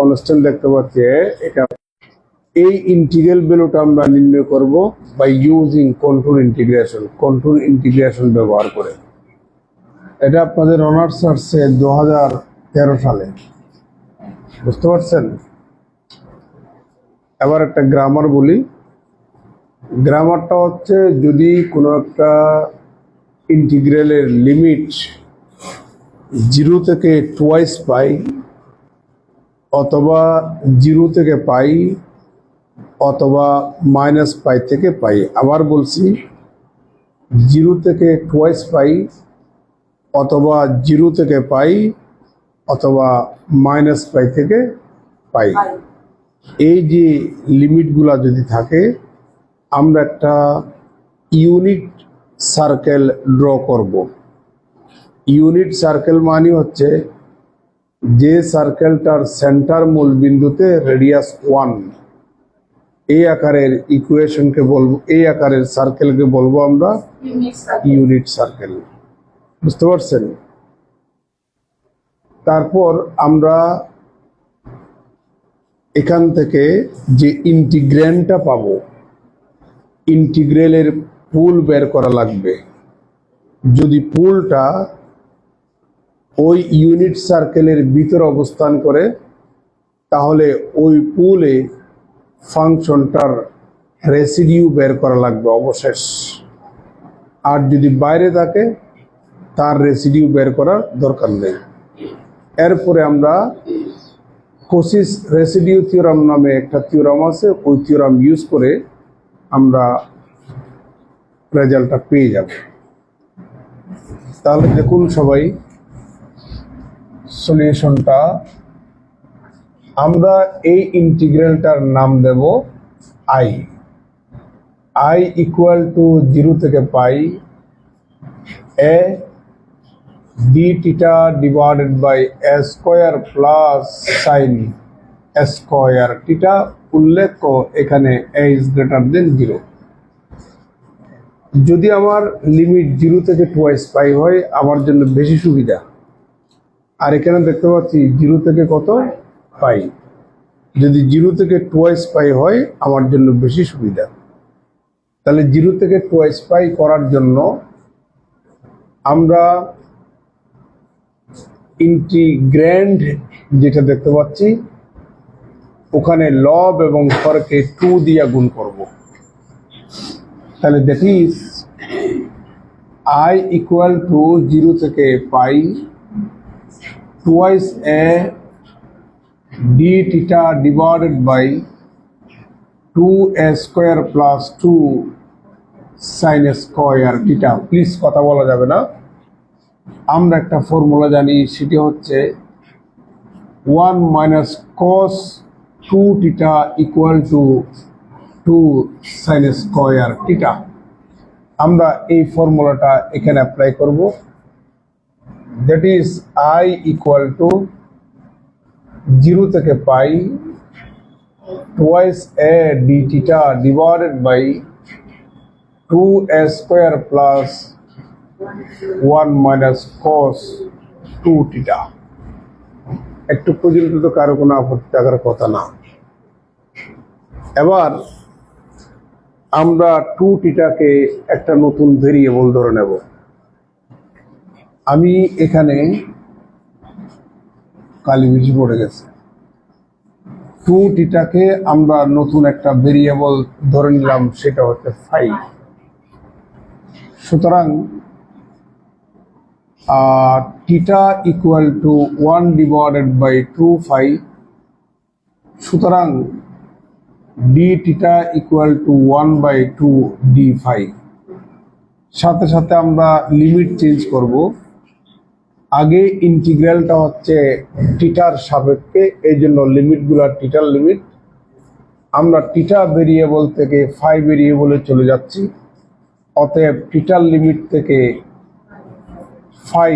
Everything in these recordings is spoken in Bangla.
কনস্ট্যান্ট দেখতে পাচ্ছি এটা। এই ইন্টিগ্রাল ভ্যালুটা আমরা নির্ণয় করব বাই ইউজিং কন্ট্রোল ইন্টিগ্রেশন ব্যবহার করে। এটা আপনাদের অনার্স আসছে 2013 সালে, বুঝতে পারছেন। এবার একটা গ্রামার বলি। গ্রামারটা হচ্ছে, যদি কোনো একটা ইন্টিগ্রালের লিমিট 0 থেকে টুয়াইস পাই, অথবা 0 থেকে পাই, অথবা -π থেকে পাই। আবার বলছি, 0 থেকে টুয়াইস পাই, অথবা 0 থেকে পাই, অথবা -π থেকে পাই। এই যে লিমিটগুলা যদি থাকে, আমরা একটা ইউনিট সার্কেল ড্র করব। ইউনিট সার্কেল মানে হচ্ছে যে সার্কেলটার সেন্টার মূল বিন্দুতে রেডিয়াস 1, এই আকারের ইকুয়েশনকে বলবো, এই আকারের সার্কেলকে বলবো আমরা ইউনিট সার্কেল, বুঝতে পারছেন। তারপর আমরা এখান থেকে যে ইন্টিগ্র্যান্ডটা পাবো, ইন্টিগ্রালের পুল বের করা লাগবে। যদি পুলটা ওই ইউনিট সার্কেলের ভিতরে অবস্থান করে, তাহলে ওই পুলে ফাংশনটার রেসিডিউ বের করা লাগবে অবশেষ। আর যদি বাইরে থাকে, তার রেসিডিউ বের করার দরকার নেই। এরপরে আমরা কোসিস রেসিডিউ থিওরাম নামে একটা থিওরাম আছে, ওই থিওরাম ইউজ করে আমরা রেজাল্টটা পেয়ে যাব। তাহলে দেখুন সবাই, সলিউশনটা আমরা এই ইন্টিগ্রালটার নাম দেব i ইকুয়াল টু 0 থেকে pi a d theta divided by a square plus sine a square theta. উল্লেখ্য এখানে a ইজ গ্রেটার দেন 0। যদি আমার লিমিট 0 থেকে টুয়াইস পাই হয়, আমার জন্য বেশি সুবিধা। আর এখানে দেখতে পাচ্ছি 0 থেকে কত পাই। যদি 0 থেকে টুয়াইস পাই হয়, আমার জন্য বেশি সুবিধা। তাহলে 0 থেকে টুয়াইস পাই করার জন্য আমরা ইন্টিগ্র্যান্ড যেটা দেখতে পাচ্ছি, ওখানে লব এবং হরকে 2 দিয়ে গুণ করব। তাহলে that is i equal to 0 থেকে pi twice a d theta divided by 2a square plus 2 sine square theta. Please কথা বলা যাবে না। আমরা একটা ফর্মুলা জানি, সেটি হচ্ছে 1 minus cos 2 theta equal to 2 sine square theta. আমরা এই ফর্মুলাটা এখানে অ্যাপ্লাই করব। That is i equal to 0 থেকে pi twice a d theta divided by 2a square plus 1 minus cos 2 theta. একটু পর্যন্ত তো কারো কোনো আপত্তি থাকার কথা না। এবার আমরা 2 থিটাকে একটা নতুন ভেরিয়েবল ধরে নেব। আমি এখানে কালি বেশি পড়ে গেছে। 2 থিটাকে আমরা নতুন একটা ভেরিয়েবল ধরে নিলাম, সেটা হচ্ছে 5। সুতরাং theta equal to 1 divided by 2 সুতরাং d theta equal to 1/2 d5। সাথে সাথে আমরা লিমিট চেঞ্জ করব। আগে ইন্টিগ্রালটা হচ্ছে থিটার সাপেক্ষে, এই জন্য লিমিটগুলো থিটার লিমিট। আমরা থিটা ভেরিয়েবল থেকে ফাই ভেরিয়েবলে চলে যাচ্ছি। অতএব থিটার লিমিট থেকে ফাই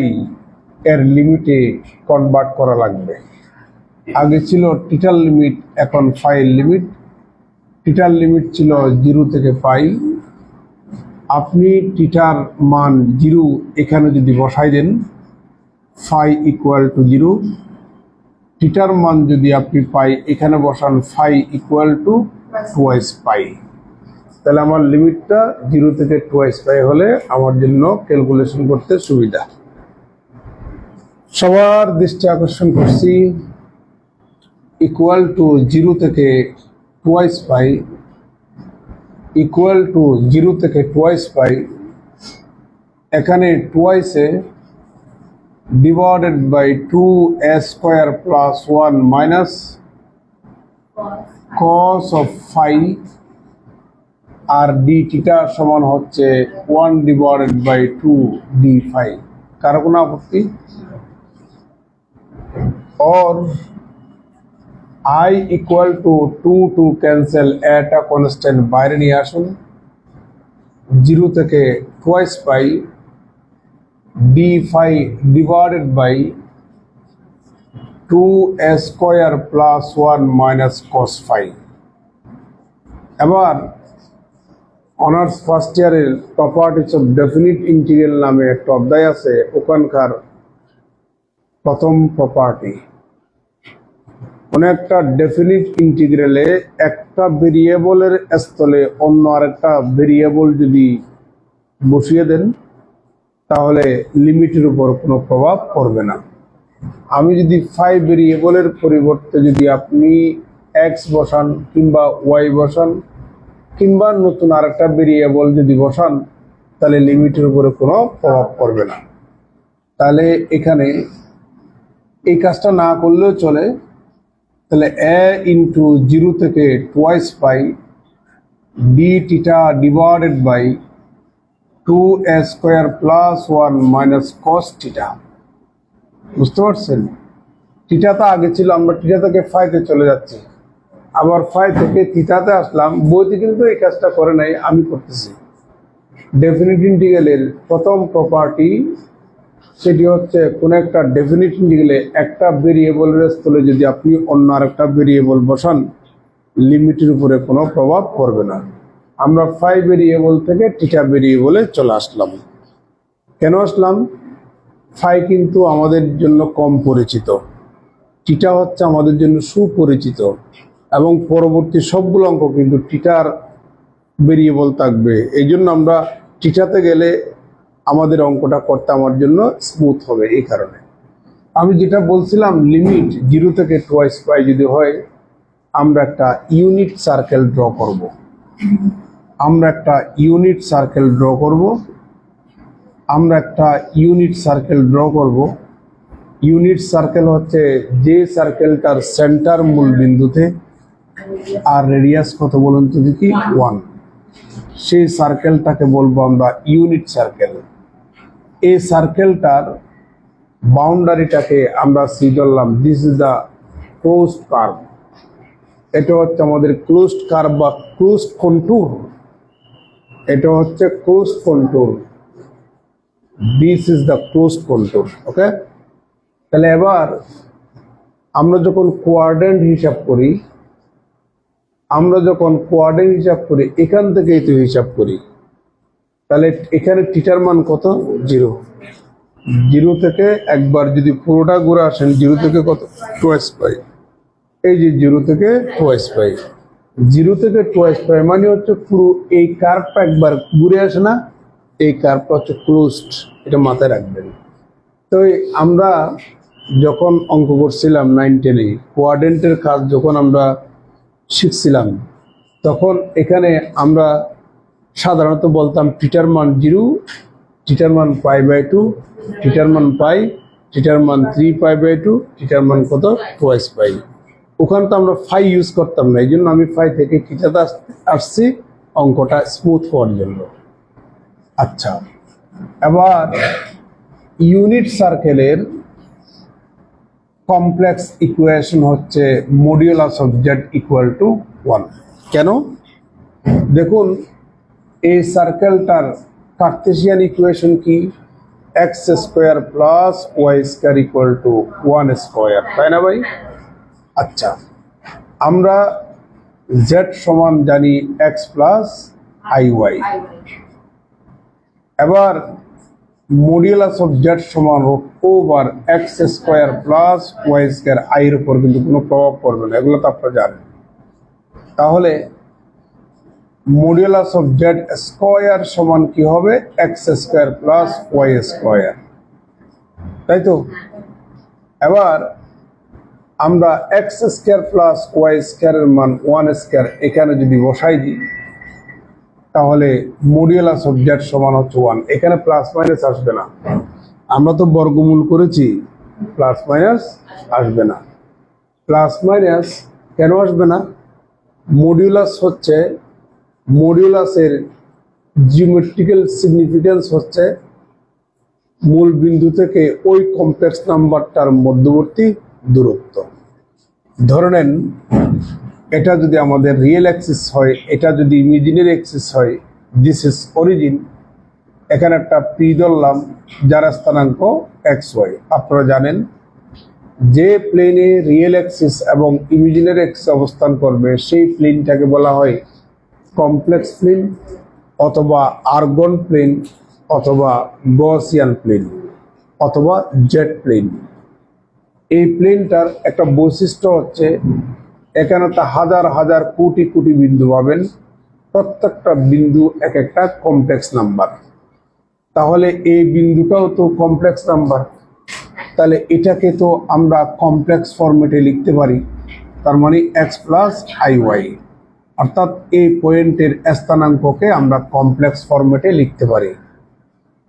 এর লিমিটে কনভার্ট করা লাগবে। আগে ছিল থিটার লিমিট, এখন ফাই এর লিমিট। থিটার লিমিট ছিল 0 থেকে পাই। আপনি থিটার মান 0 এখানে যদি বসাই দেন, ফাই ইকুয়াল টু 0, থিটার মান যদি আপনি পাই এখানে বসান phi equal to twice pi, তাহলে আমার লিমিটটা 0 থেকে টুয়াইস পাই হলে আমার জন্য ক্যালকুলেশন করতে সুবিধা। সবার দৃষ্টি আকর্ষণ করছি ইকুয়াল টু 0 থেকে টুয়াইস পাই ইকুয়াল টু 0 থেকে টুয়াইস পাই, এখানে টুয়াইসে divided by 2a square plus 1 minus cos of phi আর ডি থিটা সমান হচ্ছে 1 ডিভাইডেড বাই 2 ডি ফাই। কারো কোনো আপত্তি? और I equal to 2 कैंसिल একটা কনস্ট্যান্ট বাইরে নিয়ে আসুন, 0 থেকে twice pi D phi divided by 2a square plus 1 minus cos phi. এবার অনার্স ফার্স্ট ইয়ারের প্রপার্টিজ অফ ডেফিনিট ইন্টিগ্রাল নামে একটা অধ্যায় আছে, ওখানকার প্রথম প্রপার্টি, কোনো একটা ডেফিনিট ইন্টিগ্রালে একটা ভেরিয়েবলের স্থলে অন্য আরেকটা ভেরিয়েবল যদি বসিয়ে দেন তাহলে লিমিটের উপর কোনো প্রভাব পড়বে না। আমি যদি ফাই ভেরিয়েবলের পরিবর্তে যদি আপনি এক্স বসান কিংবা ওয়াই বসান কিংবা নতুন আরেকটা ভেরিয়েবল যদি বসান তাহলে লিমিটের উপরে কোনো প্রভাব পড়বে না। তাহলে এখানে এই কাজটা না করলেও চলে, তাহলে a ইন্টু 0 থেকে twice pi D theta divided by 2a square plus 1 minus cos theta. বুঝতে পারছেন? থিটাটা আগে ছিল, আমরা থিটা থেকে ফাইতে চলে যাচ্ছি, আবার ফাই থেকে থিটাতে আসলাম। বইতে কিন্তু এই কাজটা করে নাই, আমি করতেছি। ডেফিনিট ইন্টিগ্রালের প্রথম প্রপার্টি সেটি হচ্ছে কোনো একটা ডেফিনিট ইন্টিগ্রালে একটা ভেরিয়েবলের স্থলে যদি আপনি অন্য আরেকটা ভেরিয়েবল বসান লিমিটের উপরে কোনো প্রভাব পড়বে না। আমরা ফাই ভেরিয়েবল থেকে থিটা ভেরিয়েবলে চলে আসলাম। কেন আসলাম? ফাই কিন্তু আমাদের জন্য কম পরিচিত, থিটা হচ্ছে আমাদের জন্য সুপরিচিত, এবং পরবর্তী সবগুলো অঙ্ক কিন্তু থিটার ভেরিয়েবল থাকবে। এই জন্য আমরা থিটাতে গেলে আমাদের অঙ্কটা করতে আমার জন্য স্মুথ হবে। এই কারণে আমি যেটা বলছিলাম, লিমিট 0 থেকে টুয়াইস পাই যদি হয়, আমরা একটা ইউনিট সার্কেল ড্র করব। আমরা একটা ইউনিট সার্কেল ড্র করব। ইউনিট সার্কেল হচ্ছে যে সার্কেলটার সেন্টার মূল বিন্দুতে আর রেডিয়াস কত বলুন তো দেখি 1, সেই সার্কেলটাকে বলবো আমরা ইউনিট সার্কেল। এই সার্কেলটার বাউন্ডারিটাকে আমরা সি ধরলাম, this is the closed curve. এটা হচ্ছে আমাদের ক্লোজড কার্ভ বা ক্লোজড কন্টুর। এটা হচ্ছে closed contour, this is the closed contour. Okay, তাহলে এবার আমরা যখন কোয়াড্রেন্ট হিসাব করি, এখান থেকেই তো হিসাব করি, তাহলে এখানে থিটার মান কত? 0। 0 থেকে একবার যদি পুরোটা ঘুরে আসেন, 0 থেকে কত? টুয়াইস পাই। এই যে 0 থেকে টুয়াইস পাই, 0 থেকে টুয়াইস পাই মানে হচ্ছে পুরো এই কার্ভটা একবার ঘুরে আসে না, এই কার্ভটা হচ্ছে ক্লোজড, এটা মাথায় রাখবেন। তো আমরা যখন অঙ্ক করছিলাম 9-10-এ কোয়াড্রেন্টের কাজ যখন আমরা শিখছিলাম, তখন এখানে আমরা সাধারণত বলতাম থিটার মান 0, থিটার মান π/2, থিটার মান পাই, থিটার মান 3π/2, থিটার মান কত? টুয়াইস পাই। ওখানে তো আমরা ফাই ইউজ করতাম না, এই জন্য আমি ফাই থেকে থিটাতে আসছি অঙ্কটা স্মুথ হওয়ার জন্য। আচ্ছা, এবার ইউনিট সার্কেলের কমপ্লেক্স ইকুয়েশন হচ্ছে modulus of z equal to 1। কেন? দেখুন, এই সার্কেলটার কার্টেসিয়ান ইকুয়েশন কি? X square plus Y square equal to 1 square, তাই না ভাই? আচ্ছা, আমরা z সমান জানি x প্লাস iy। এবার মডিউলাস অফ জেড সমান √2 X square plus Y square I এর উপর কিন্তু কোনো প্রভাব পড়বে না, এগুলো তো আপনারা জানেন। তাহলে মডিউলাস অফ জেড স্কোয়ার সমান কি হবে? X square plus Y square, তাই তো? এবার আমরা এক্স স্কোয়ার প্লাস ওয়াই স্কোয়ারের মান 1 স্কোয়ার এখানে যদি বসাই দিই, তাহলে মডিউলাস অফ জেড সমান হচ্ছে 1। এখানে প্লাস মাইনাস আসবে না, আমরা তো বর্গমূল করেছি, প্লাস মাইনাস আসবে না। প্লাস মাইনাস কেন আসবে না? মডিউলাস হচ্ছে, মডিউলাসের জিওমেট্রিক্যাল সিগনিফিকেন্স হচ্ছে মূল বিন্দু থেকে ওই কমপ্লেক্স নাম্বারটার মধ্যবর্তী দূরত্ব। ধরে নেন এটা যদি আমাদের রিয়েল অ্যাক্সিস হয়, এটা যদি ইমাজিনারি অ্যাক্সিস হয়, দিস ইজ অরিজিন, এখানে একটা পি ধরলাম যার স্থানাঙ্ক এক্স ওয়াই। আপনারা জানেন যে প্লেনে রিয়েল অ্যাক্সিস এবং ইমাজিনারি অ্যাক্সিস অবস্থান করবে সেই প্লেনটাকে বলা হয় কমপ্লেক্স প্লেন অথবা আর্গন প্লেন অথবা গসিয়ান প্লেন অথবা জেট প্লেন। এই প্লেনটার একটা বৈশিষ্ট্য হচ্ছে এখানে তো হাজার হাজার কোটি কোটি বিন্দু পাবেন, প্রত্যেকটা বিন্দু এক একটা কমপ্লেক্স নাম্বার। তাহলে এই বিন্দুটাও তো কমপ্লেক্স নাম্বার, তাহলে এটাকে তো আমরা কমপ্লেক্স ফরম্যাটে লিখতে পারি, তার মানে এক্স প্লাস আই ওয়াই, অর্থাৎ এই পয়েন্টের স্থানাঙ্ককে আমরা কমপ্লেক্স ফরম্যাটে লিখতে পারি।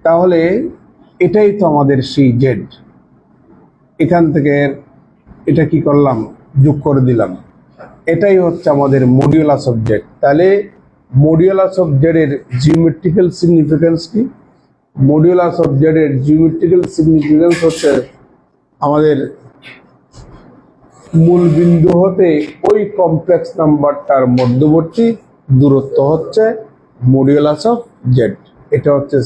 তাহলে এটাই তো আমাদের সেই জেড। এখান থেকে এটা কি করলাম? যোগ করে দিলাম। এটাই হচ্ছে আমাদের মডিউলাস অফ জেড। তাহলে মডিউলাস অফ জেড এর জিওমেট্রিক্যাল সিগনিফিকেন্স কি? মডিউলাস অফ জেড এর জিওমেট্রিক্যাল সিগনিফিকেন্স হচ্ছে আমাদের মূল বিন্দু হতে ওই কমপ্লেক্স নাম্বারটার মধ্যবর্তী দূরত্ব হচ্ছে মডিউলাস অফ জেড। এটা হচ্ছে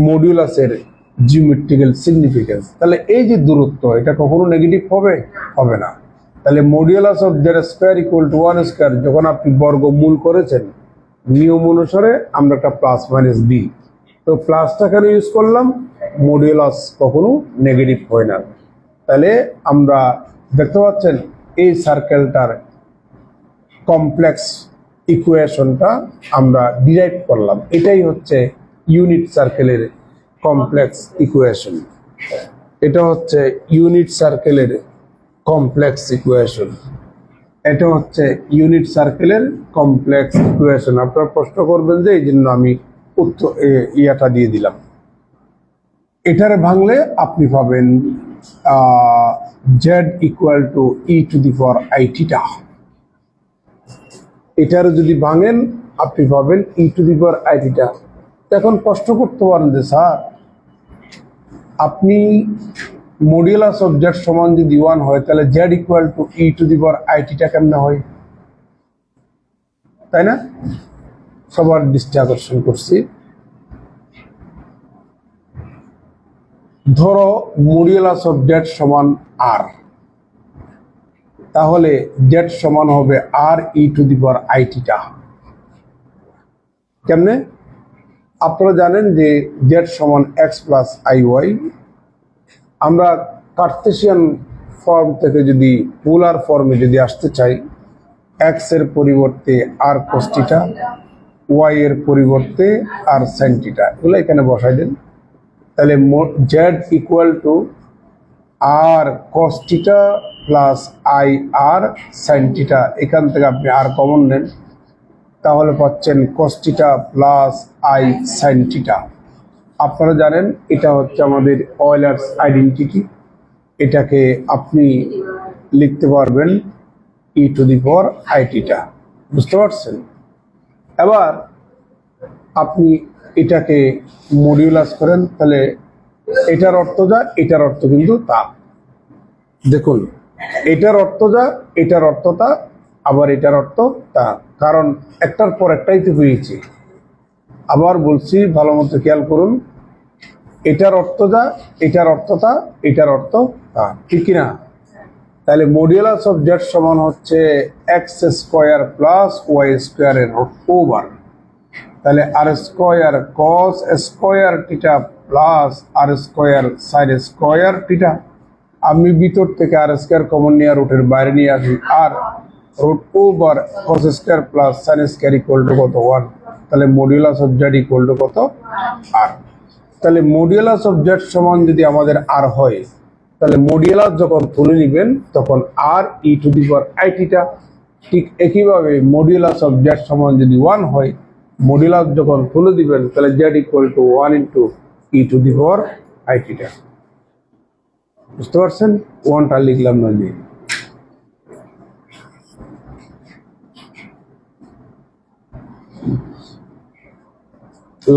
মডিউলাসের জিওমেট্রিক্যাল সিগনিফিকেন্স। তাহলে এই যে দূরত্ব, এটা কখনো নেগেটিভ হবে? হবে না। তাহলে modulus of Z square equal to 1 square যখন আপনি বর্গমূল করেছেন, নিয়ম অনুসারে আমরা একটা প্লাস মাইনাস দিই, তো প্লাসটা কেন ইউজ করলাম? মডিউলাস কখনো নেগেটিভ হয় না। তাহলে আমরা দেখতে পাচ্ছেন এই সার্কেলটার কমপ্লেক্স ইকুয়েশনটা আমরা ডিরাইভ করলাম। এটাই হচ্ছে ইউনিট সার্কেলের কমপ্লেক্স ইকুয়েশন। এটা হচ্ছে ইউনিট সার্কেলের কমপ্লেক্স ইকুয়েশন। এটা হচ্ছে ইউনিট সার্কেলের কমপ্লেক্স ইকুয়েশন। আপনারা প্রশ্ন করবেন যে এই জন্য আমি উত্তর ইয়াটা দিয়ে দিলাম। এটার ভাঙলে আপনি পাবেন z equal to e to the power i theta. এটার যদি ভাঙেন আপনি পাবেন e to the power i theta. এখন প্রশ্ন করতে পারেন যে স্যার আপনি মডিউলাস অফ জেড সমান যদি 1 হয় তাহলে Z equal to e to the power i theta কেমনে হয়? তাই না? সবার দৃষ্টি আকর্ষণ করছি। ধরো মডিউলাস অফ জেড সমান আর, তাহলে জেড সমান হবে r e to the power i theta. কেমনে? আপনারা জানেন যে জেড সমান এক্স প্লাস আই ওয়াই। আমরা কার্টেসিয়ান ফর্ম থেকে যদি পোলার ফর্মে যদি আসতে চাই, এক্স এর পরিবর্তে আর কস থিটা, ওয়াই এর পরিবর্তে আর সাইন থিটা, এগুলো এখানে বসাই দেন। তাহলে Z equal to R cos theta plus I R sine theta, এখান থেকে আপনি আর কমন নেন, তাহলে পাচ্ছেন cos theta plus I sine theta. আপনারা জানেন এটা হচ্ছে আমাদের অয়েলার্স আইডেন্টিটি। এটাকে আপনি লিখতে পারবেন e to the power i theta. বুঝতে পারছেন? এবার আপনি এটাকে মডিউলাস করেন, তাহলে এটার অর্থ যা, এটার অর্থ কিন্তু তা। দেখুন এটার অর্থ যা, এটার অর্থ তা, আবার এটার অর্থ তা, কারণ একটার পর একটাই তো হয়েছে। আবার বলছি, ভালো মতো খেয়াল করুন, এটার অর্থ যা, এটার অর্থ তা, এটার অর্থ তা, ঠিক কিনা? তাহলে মডিউলাস অফ জেড সমান হচ্ছে এক্স স্কোয়ার প্লাস ওয়াই স্কোয়ারের √2। তাহলে r square cos square theta plus r square sine square theta. আমি ভিতর থেকে আর স্কোয়ার কমন নিয়ে রুটের বাইরে নিয়ে আসি, r root over cos square plus sine square equal to কত 1। তাহলে modulus of z equal to কত আর। তাহলে মডিউলাস অফ জেড সমান যদি আমাদের আর হয়, তাহলে মডিউলাস যখন তুলে নেবেন তখন আর e to the power i টিটা। ঠিক একইভাবে মডিউলাস অফ জেড সমান যদি 1 হয়, মডিউলাস যখন তুলে দিবেন তাহলে Z equal to 1 into e to the power i theta. বুঝতে পারছেন? 1টা লিখলাম না যে।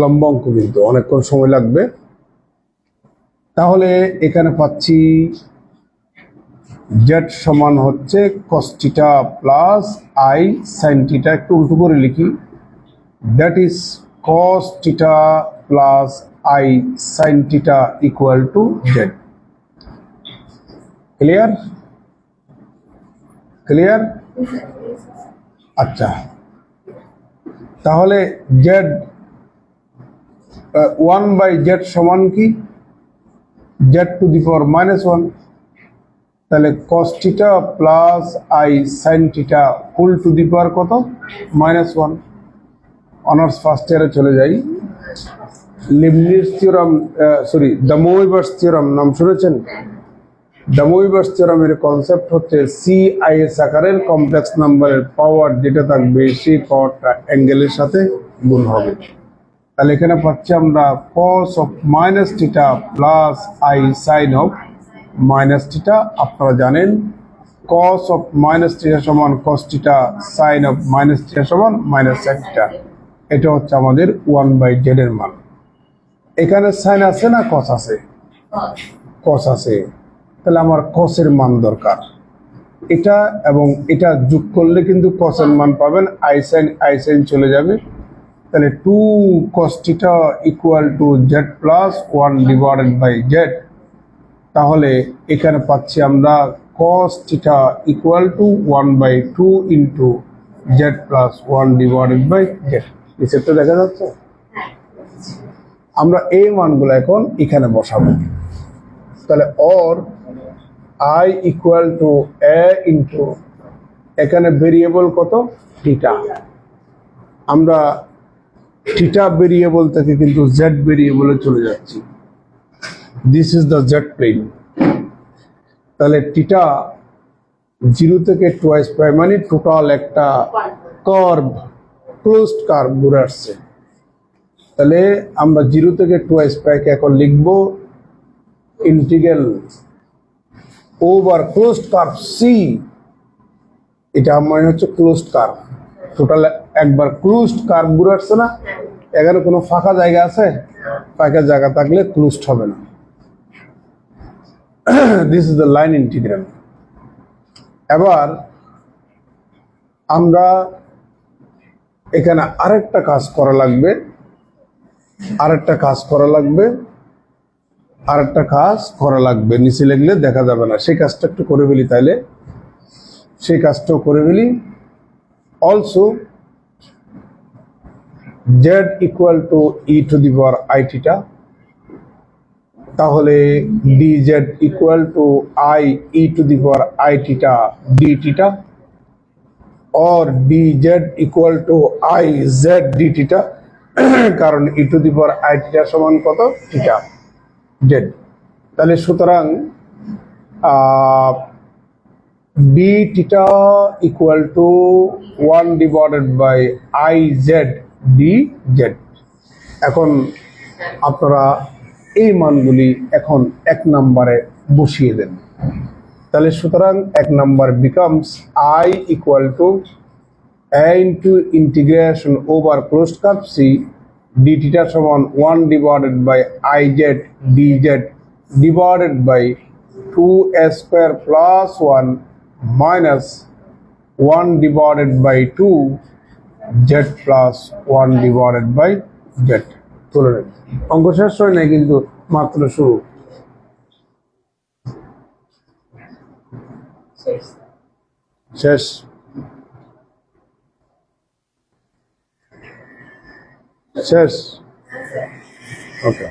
লম্বা অঙ্ক কিন্তু অনেকক্ষণ সময় লাগবে। তাহলে এখানে পাচ্ছি জেড সমান হচ্ছে cos theta plus I sine theta. একটু উল্টো করে লিখি, that is cos theta plus I sine theta equal to Z. Clear? Clear? আচ্ছা, তাহলে জেড 1/z সমান কি? Z to the power -1। তাহলে cos theta plus I sine theta full to the power কত? -1। অনার্স ফার্স্ট ইয়ারে চলে যাই। Leibniz theorem, sorry de Moivre's theorem নাম শুনেছেন? দ্য মুইভার্স থিওরামের কনসেপ্ট হচ্ছে CIS আকারের কমপ্লেক্স নাম্বারের পাওয়ার যেটা থাকবে সেই পাওয়ারটা অ্যাঙ্গেলের সাথে গুণ হবে। তাহলে এখানে পাচ্ছি আমরা cos of minus theta plus I sine of minus theta. আপনারা জানেন cos অফ মাইনাস থিটা সমান cos theta, sine of minus theta সমান মাইনাস সাইন থিটা। এটা হচ্ছে আমাদের 1/z এর মান। এখানে সাইন আছে না cos আছে? cos আছে। তাহলে আমার cos এর মান দরকার। এটা এবং এটা যোগ করলে কিন্তু cos এর মান পাবেন, আই সাইন চলে যাবে। তাহলে 2 cos theta equal to Z plus 1 divided by Z. তাহলে এখানে পাচ্ছি আমরা cos theta equal to 1/2 into Z plus 1 divided by Z. নিচেরটা দেখা যাচ্ছে? আমরা এই মানগুলো এখন এখানে বসাবো। তাহলে or I equal to A into, এখানে ভেরিয়েবল কত? থিটা। আমরা থিটা ভেরিয়েবল থেকে কিন্তু জেড ভেরিয়েবলে চলে যাচ্ছি। This is the Z plane. তাহলে থিটা 0 থেকে 2 পাই, মানে টোটাল একটা কার্ভ, ক্লোজড কার্ভ ঘুরে আসছে। তাহলে আমরা 0 থেকে 2 পাইকে এখন লিখব integral over closed curve C. এটা মানে হচ্ছে ক্লোজড কার্ভ। টোটাল একবার ক্লোজড কার্ভ ঘুরে আসছে না? এখানে কোনো ফাঁকা জায়গা আছে? ফাঁকা জায়গা থাকলে ক্লোজড হবে না। This is the line integral. এবার আমরা এখানে আরেকটা কাজ করা লাগবে, আরেকটা কাজ করা লাগবে। নিচে লিখলে দেখা যাবে না, সেই কাজটা একটু করে ফেলি। তাইলে সেই কাজটাও করে ফেলি। Also z equal to e to the power i theta. তাহলে dz equal to i e to the power i theta d theta, और dz equal to i z d theta, কারণ e to the power i theta সমান কত? Theta z. তাহলে সুতরাং d theta equal to 1 divided by i z D z. এখন আপনারা এই মানগুলি এখন 1 নম্বরে বসিয়ে দেন। তাহলে সুতরাং 1 নম্বর becomes I equal to A into integration over closed curve C d theta সমান 1 divided by i z D z divided by 2a square plus 1 minus 1 divided by 2 z plus 1 divided by z. তুলে নেন। অঙ্ক শেষ হয় নাই কিন্তু, মাত্র শুরু। শেষ। শেষ। ওকে,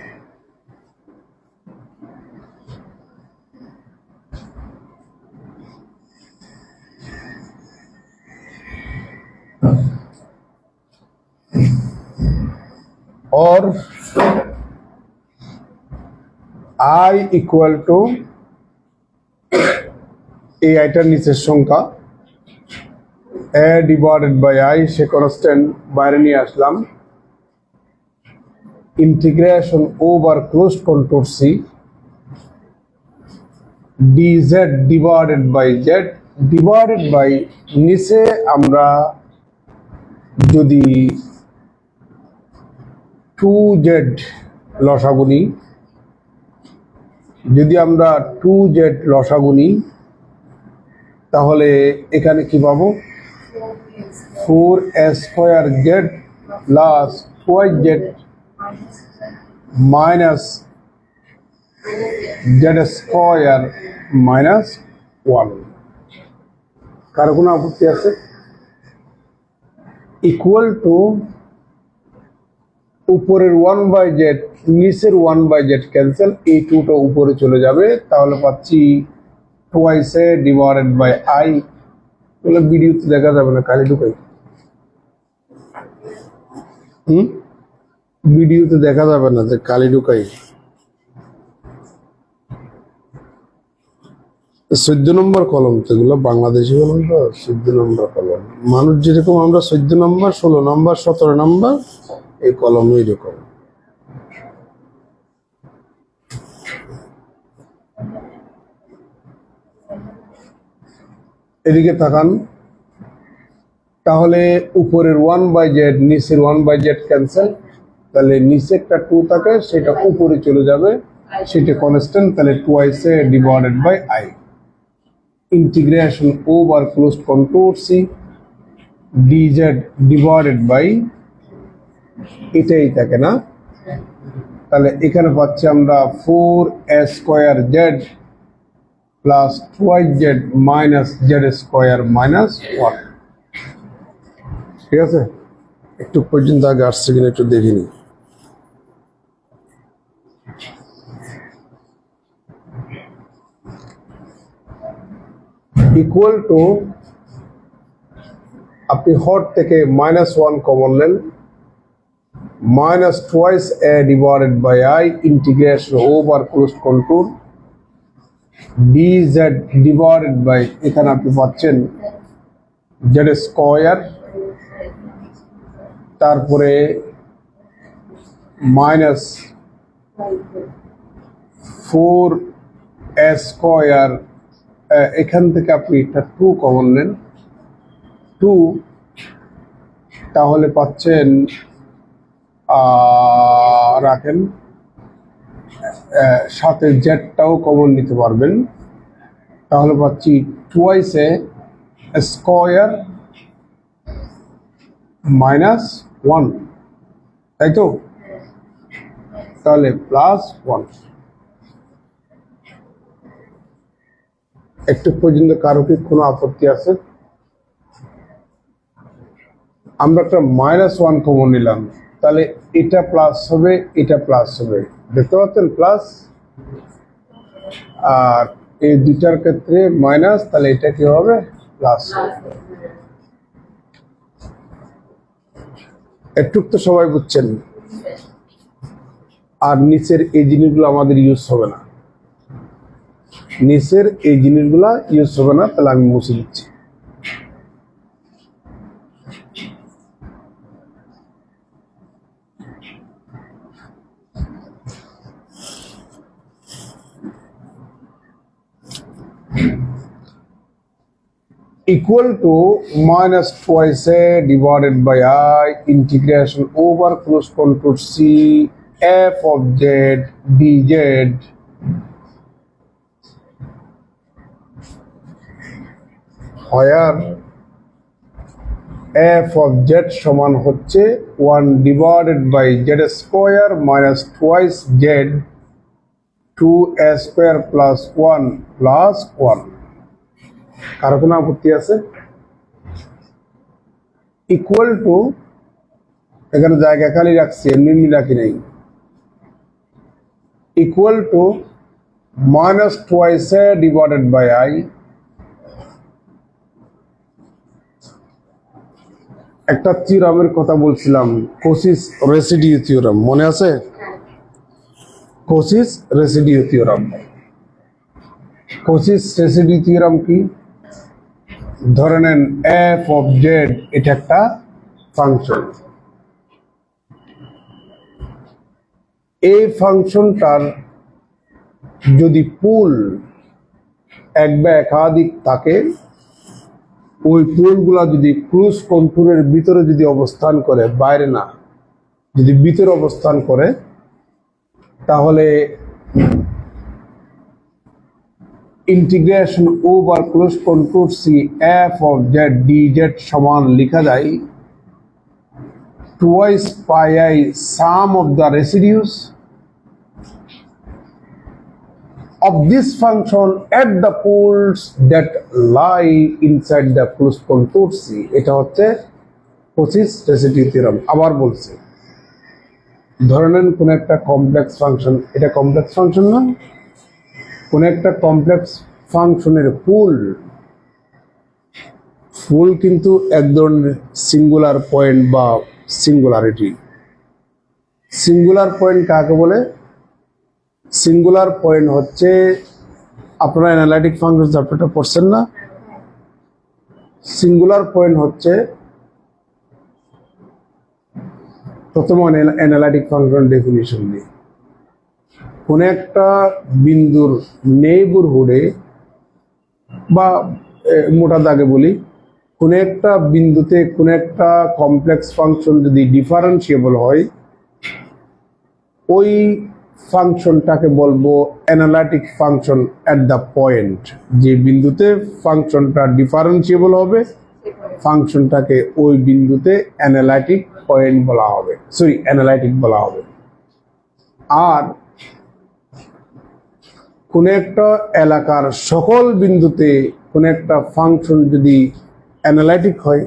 or I equal to এই আইটার নিচের সংখ্যা a divided by I, সে কনস্ট্যান্ট বাইরে নিয়ে আসলাম, integration over close control C dz divided by z divided by নিচে আমরা যদি 2z লসাগু নিই, যদি আমরা 2z লসাগু নিই তাহলে এখানে কি পাবো? 4a square z plus 2z minus z square minus 1। কারো কোনো আপত্তি আছে? ইকুয়াল টু উপরের 1/z নিচের 1/z ক্যান্সেল, এই 2টা উপরে চলে যাবে, তাহলে পাচ্ছি twice a divided by I। তাহলে ভিডিওতে দেখা যাবে না, কালি ঢুকাই, ভিডিওতে দেখা যাবে না যে কালি ঢুকাই। 14 নম্বর কলম, সেগুলো বাংলাদেশি কলম তো 14 নম্বর কলম। মানুষ যেরকম আমরা 14 নম্বর, 16 নম্বর, 17 নম্বর, এই কলম এইরকম। এদিকে তাকান, তাহলে উপরের 1/z নিচের 1/z ক্যান্সেল, তাহলে নিচে একটা 2 থাকে, সেটা উপরে চলে যাবে, সেটা কনস্ট্যান্ট, তাহলে twice a divided by I integration over close control C dz divided by এটাই থাকে না, তাহলে এখানে পাচ্ছি আমরা 4a square z plus 2z minus z square minus 1। ঠিক আছে, একটু পর্যন্ত আগে আসছে কিনা একটু দেখিনি। ইকুয়াল টু, আপনি হর থেকে -1 কমন নেন, minus twice a divided by I integration over close control dz divided by, এখানে আপনি পাচ্ছেন z স্কয়ার, তারপরে মাইনাস 4a স্কয়ার, এখান থেকে আপনি একটা 2 কমন নেন, 2, তাহলে পাচ্ছেন রাখেন, সাথে জেডটাও কমন নিতে পারবেন, তাহলে পাচ্ছি টুয়াইস এ স্কয়ার মাইনাস 1, তাই তো? তাহলে প্লাস 1। একটু পর্যন্ত কারো কি কোনো আপত্তি আছে? আমরা একটা -1 কমন নিলাম, তাহলে এটা প্লাস হবে, এটা প্লাস হবে, দেখতে পাচ্ছেন প্লাস, আর এই দুটার ক্ষেত্রে মাইনাস, তাহলে এটা কি হবে? প্লাস। একটু তো সবাই বুঝছেন। আর নিচের এই জিনিসগুলো আমাদের ইউজ হবে না, নিচের এই জিনিসগুলা ইউজ হবে না, তাহলে আমি মুছে দিচ্ছি। Equal to minus twice a divided by I integration over close control C f of z dz where f of z সমান হচ্ছে 1 divided by z square minus twice z 2a square plus 1 plus 1। কারো কোনো আপত্তি আছে? ইকুয়াল টু এখানে জায়গা খালি রাখছি, এমনি রাখি নাই। Equal to minus twice A divided by I. একটা থিওরামের কথা বলছিলাম, কোসিস রেসিডিউ থিওরাম, মনে আছে? Cauchy's residue theorem. Cauchy's residue theorem কি? ধরে নেন এফ অফ জেড এটা একটা ফাংশন। এই ফাংশনটার যদি পুল এক বা একাধিক থাকে, ওই পুলগুলা যদি ক্লোজ কন্ট্রোলের ভিতরে যদি অবস্থান করে, বাইরে না, যদি ভিতরে অবস্থান করে, তাহলে integration over close control C F of Z D Z সমান লেখা যায় twice pi I sum of the residues of this function at the poles that lie inside the closed contour C. এটা হচ্ছে কোসিস রেসিডিউ থিওরাম। আবার বলছি, ধরে নেন কোন একটা কমপ্লেক্স ফাংশন, এটা কমপ্লেক্স ফাংশন না, কোন একটা কমপ্লেক্স ফাংশনের পুল কিন্তু এক ধরনের সিঙ্গুলার পয়েন্ট বা সিঙ্গুলারিটি। সিঙ্গুলার পয়েন্ট কাকে বলে? সিঙ্গুলার পয়েন্ট হচ্ছে, আপনারা অ্যানালাইটিক ফাংশন চ্যাপ্টারটা পড়ছেন না? সিঙ্গুলার পয়েন্ট হচ্ছে, প্রথমে অ্যানালাইটিক ফাংশন ডেফিনিশন দিই। কোন একটা বিন্দুর নেইবারহুডে বা মোটা দাগে বলি, কোন একটা বিন্দুতে কোন একটা কমপ্লেক্স ফাংশন যদি ডিফারেন্সিয়েবল হয়, ওই ফাংশনটাকে বলবো analytic function at the point. যে বিন্দুতে ফাংশনটা ডিফারেন্সিয়েবল হবে, ফাংশনটাকে ওই বিন্দুতে অ্যানালাইটিক পয়েন্ট বলা হবে, সরি অ্যানালাইটিক বলা হবে। আর কোন একটা এলাকার সকল বিন্দুতে কোন একটা ফাংশন যদি অ্যানালাইটিক হয়,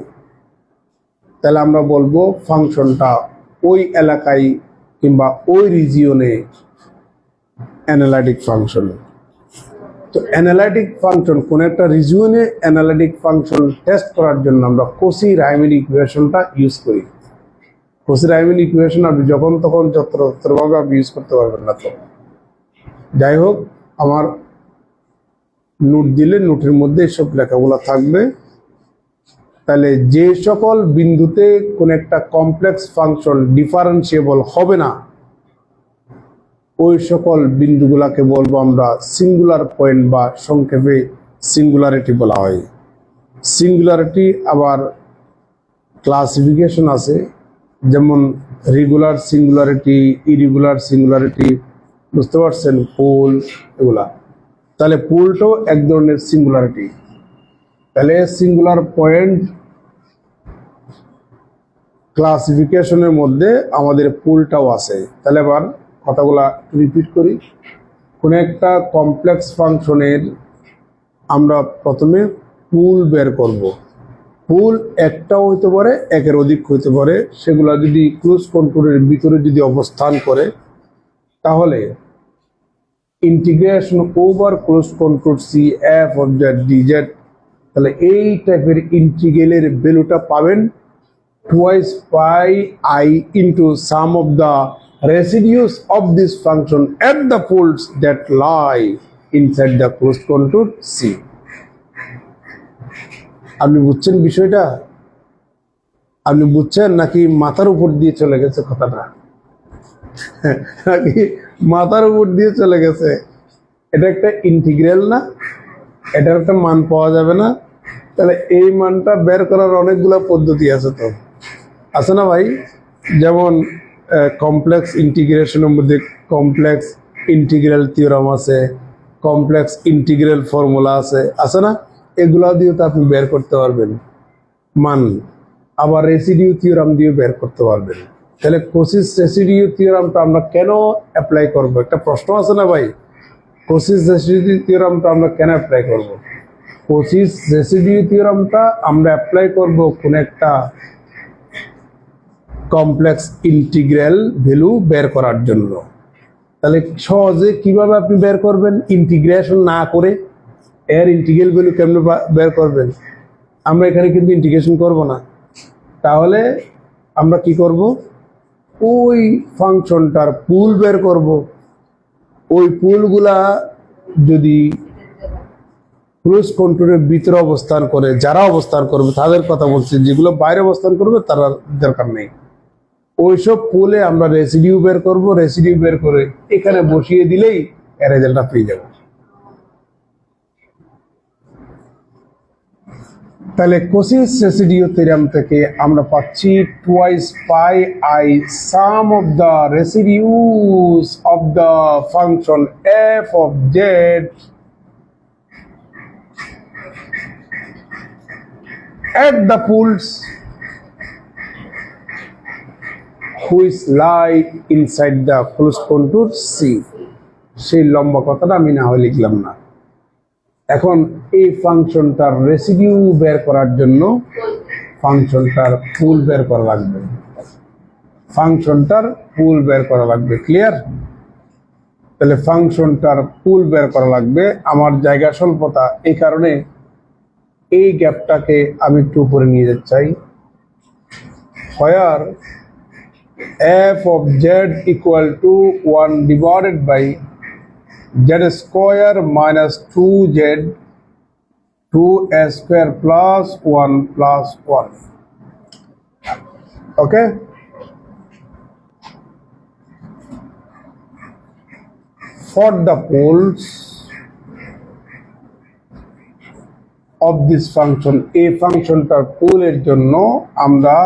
তাহলে আমরা বলবো ফাংশনটা ওই এলাকায় কিংবা ওই রিজিয়নে অ্যানালাইটিক ফাংশন। তো অ্যানালাইটিক ফাংশন কোন একটা রিজিয়নে অ্যানালাইটিক ফাংশন টেস্ট করার জন্য আমরা কচি-রাইমান ইকুয়েশনটা ইউজ করি। কচি-রাইমান ইকুয়েশন আপনি যখন তখন যত্রতত্রভাবে আপনি ইউজ করতে পারবেন না। তো যাই হোক, আমার নোট দিলে নোটের মধ্যে এসব লেখাগুলো থাকবে। তাহলে যে সকল বিন্দুতে কোন একটা কমপ্লেক্স ফাংশন ডিফারেন্সিয়েবল হবে না, ওই সকল বিন্দুগুলাকে বলবো আমরা সিঙ্গুলার পয়েন্ট বা সংক্ষেপে সিঙ্গুলারিটি বলা হয়। সিঙ্গুলারিটি আবার ক্লাসিফিকেশন আছে, যেমন রেগুলার সিঙ্গুলারিটি, ইরেগুলার সিঙ্গুলারিটি, বুঝতে পারছেন? পোল, এগুলা। তাহলে পোলটাও এক ধরনের সিঙ্গুলারিটি। তাহলে সিঙ্গুলার পয়েন্ট ক্লাসিফিকেশনের মধ্যে আমাদের পোলটাও আছে। তাহলে এবার কথাগুলা রিপিট করি। কোন একটা কমপ্লেক্স ফাংশনের আমরা প্রথমে পুল বের করব। পুল একটাও হইতে পারে, একের অধিক হইতে পারে। সেগুলা যদি ক্লোজ কন্ট্রোলের ভিতরে যদি অবস্থান করে, তাহলে integration over close control C F of Z D Z, তাহলে এই টাইপের ইন্টিগ্রালের ভ্যালুটা পাবেন twice pi I into sum of the residues of this function at the poles that lie inside the closed contour C. আপনি বুঝছেন বিষয়টা? আপনি বুঝছেন নাকি মাথার উপর দিয়ে চলে গেছে কথাটা? নাকি মাথার উপর দিয়ে চলে গেছে? এটা একটা ইন্টিগ্রাল না, এটার একটা মান পাওয়া যাবে না? তাহলে এই মানটা বের করার অনেকগুলো পদ্ধতি আছে। তো আছে না ভাই? যেমন কমপ্লেক্স ইন্টিগ্রেশনের মধ্যে কমপ্লেক্স ইন্টিগ্রাল থিওরাম আছে, কমপ্লেক্স ইন্টিগ্রাল ফর্মুলা আছে না? এগুলা দিয়ে তো আপনি বের করতে পারবেন মান। আবার রেসিডিউ থিওরাম দিয়ে বের করতে পারবেন। তাহলে কোসিস রেসিডিউ থিওরামটা আমরা কেন অ্যাপ্লাই করব? একটা প্রশ্ন আছে না ভাই? কোসিস রেসিডিউ থিওরামটা আমরা কেন অ্যাপ্লাই করব? কোসিস রেসিডিউ থিওরামটা আমরা অ্যাপ্লাই করব কোন একটা কমপ্লেক্স ইন্টিগ্রাল ভ্যালু বের করার জন্য। তাহলে সহজে কিভাবে আপনি বের করবেন ইন্টিগ্রেশন না করে? এর ইন্টিগ্রাল ভ্যালু কেমনে বের করবেন? আমরা এখানে কিন্তু ইন্টিগ্রেশন করব না, তাহলে আমরা কি করব? ওই ফাংশনটার পুল বের করব। ওই পুলগুলা যদি ক্লোজ কন্ট্রোলের ভিতরে অবস্থান করে, যারা অবস্থান করবে তাদের কথা বলছি, যেগুলো বাইরে অবস্থান করবে তারা দরকার নেই। ওইসব পুলে আমরা রেসিডিউ বের করব, রেসিডিউ বের করে এখানে বসিয়ে দিলেই এর রেজাল্টটা পেয়ে যাবে। তাহলে কোসিস রেসিডিউ থিওরাম থেকে আমরা পাচ্ছি twice pi I sum of the residues of the function F of Z at the pools which lie inside the closed contour C। সেই লম্বা কথাটা আমি না হয় লিখলাম না। এখন এই ফাংশনটার রেসিডিউ বের করার জন্য ফাংশনটার পুল বের করা লাগবে, ফাংশনটার পুল বের করা লাগবে। ক্লিয়ার? তাহলে ফাংশনটার পুল বের করা লাগবে। আমার জায়গা স্বল্পতা, এই কারণে এই গ্যাপটাকে আমি একটু উপরে নিয়ে যেতে চাই। where f of z equal to 1 divided by z square minus 2z 2a square plus 1 plus 1. Okay? For the poles of this function, এই ফাংশনটার পুলের জন্য আমরা